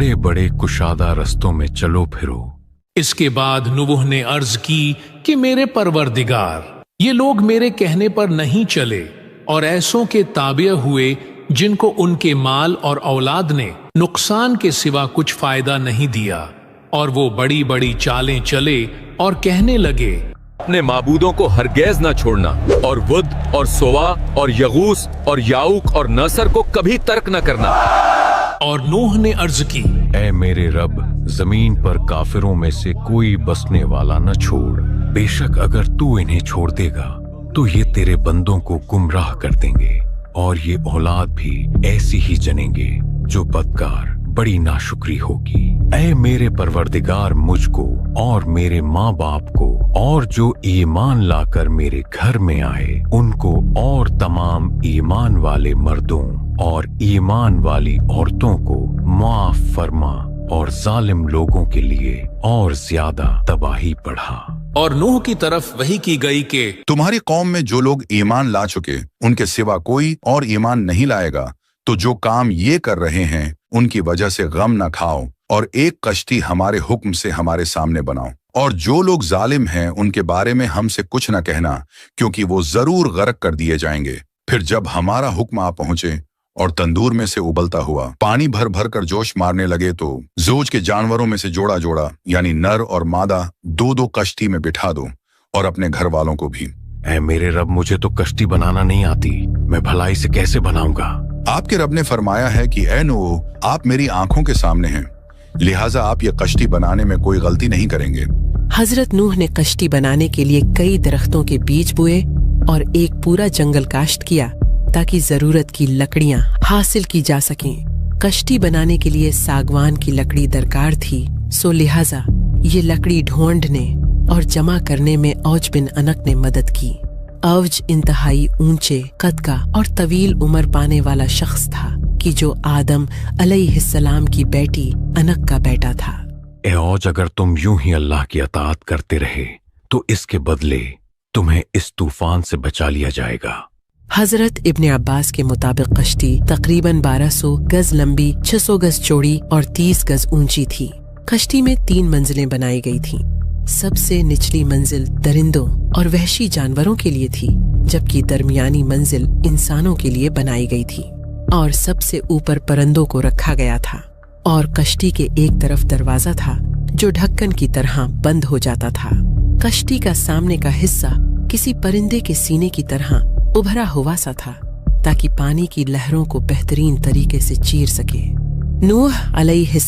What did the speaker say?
बड़े बड़े कुशादा रस्तों में चलो फिरो। इसके बाद नूह ने अर्ज की कि मेरे परवरदिगार, ये लोग मेरे कहने पर नहीं चले और ऐसों के ताबे हुए जिनको उनके माल और औलाद ने नुकसान के सिवा कुछ फायदा नहीं दिया, और वो बड़ी बड़ी चालें चले और कहने लगे, अपने माबूदों को हरगिज़ न छोड़ना, और वुद और सोवा और यगूस और याऊक और नसर को कभी तर्क न करना। और नूह ने अर्ज की, ऐ मेरे रब, जमीन पर काफिरों में से कोई बसने वाला न छोड़। बेशक अगर तू इन्हें छोड़ देगा तो ये तेरे बंदों को गुमराह कर देंगे, और ये औलाद भी ऐसी ही जनेंगे जो बदकार बड़ी नाशुक्री होगी। ऐ मेरे परवरदिगार, मुझको और मेरे माँ बाप को और जो ईमान लाकर मेरे घर में आए उनको और तमाम ईमान वाले मर्दों और ईमान वाली औरतों को माफ फरमा, और जालिम लोगों के लिए और ज्यादा तबाही बढ़ा। और नूह की तरफ वही की गई कि तुम्हारी कौम में जो लोग ईमान ला चुके उनके सिवा कोई और ईमान नहीं लाएगा, तो जो काम ये कर रहे हैं उनकी वजह से गम न खाओ, और एक कश्ती हमारे हुक्म से हमारे सामने बनाओ। और जो लोग जालिम हैं उनके बारे में हमसे कुछ न कहना, क्योंकि वो जरूर गर्क कर दिए जाएंगे। फिर जब हमारा हुक्म आ पहुंचे और तंदूर में से उबलता हुआ पानी भर भर कर जोश मारने लगे, तो जोज के जानवरों में से जोड़ा जोड़ा यानी नर और मादा दो दो कश्ती में बिठा दो, और अपने घर वालों को भी। ऐ मेरे रब, मुझे तो कश्ती बनाना नहीं आती, मैं भलाई से कैसे बनाऊंगा? आपके रब ने फरमाया है कि ऐ नूह, आप मेरी आंखों के सामने हैं, लिहाजा आप ये कश्ती बनाने में कोई गलती नहीं करेंगे। हजरत नूह ने कश्ती बनाने के लिए कई दरख्तों के बीज बोए और एक पूरा जंगल काश्त किया ताकि जरूरत की लकड़ियां हासिल की जा सकें। कश्ती बनाने के लिए सागवान की लकड़ी दरकार थी, सो लिहाजा ये लकड़ी ढूंढने और जमा करने में औज बिन अनक ने मदद की। औज इंतहाई ऊंचे कद का और तवील उम्र पाने वाला शख्स था कि जो आदम अलैहिस्सलाम की बेटी अनक का बेटा था। ए औज, अगर तुम यूं ही अल्लाह की अताअत करते रहे तो इसके बदले तुम्हें इस तूफान से बचा लिया जाएगा। हजरत इब्ने अब्बास के मुताबिक कश्ती तकरीबन 1200 गज लंबी, 600 गज चौड़ी और 30 गज ऊंची थी। कश्ती में 3 मंजिलें बनाई गई थीं। सबसे निचली मंजिल दरिंदों और वहशी जानवरों के लिए थी, जबकि दरमियानी मंजिल इंसानों के लिए बनाई गई थी, और सबसे ऊपर परिंदों को रखा गया था। और कश्ती के एक तरफ दरवाजा था जो ढक्कन की तरह बंद हो जाता था। कश्ती का सामने का हिस्सा किसी परिंदे के सीने की तरह उभरा हुआ सा था, ताकि पानी की लहरों को बेहतरीन तरीके से चीर सके। नूह अलैहिस्सलाम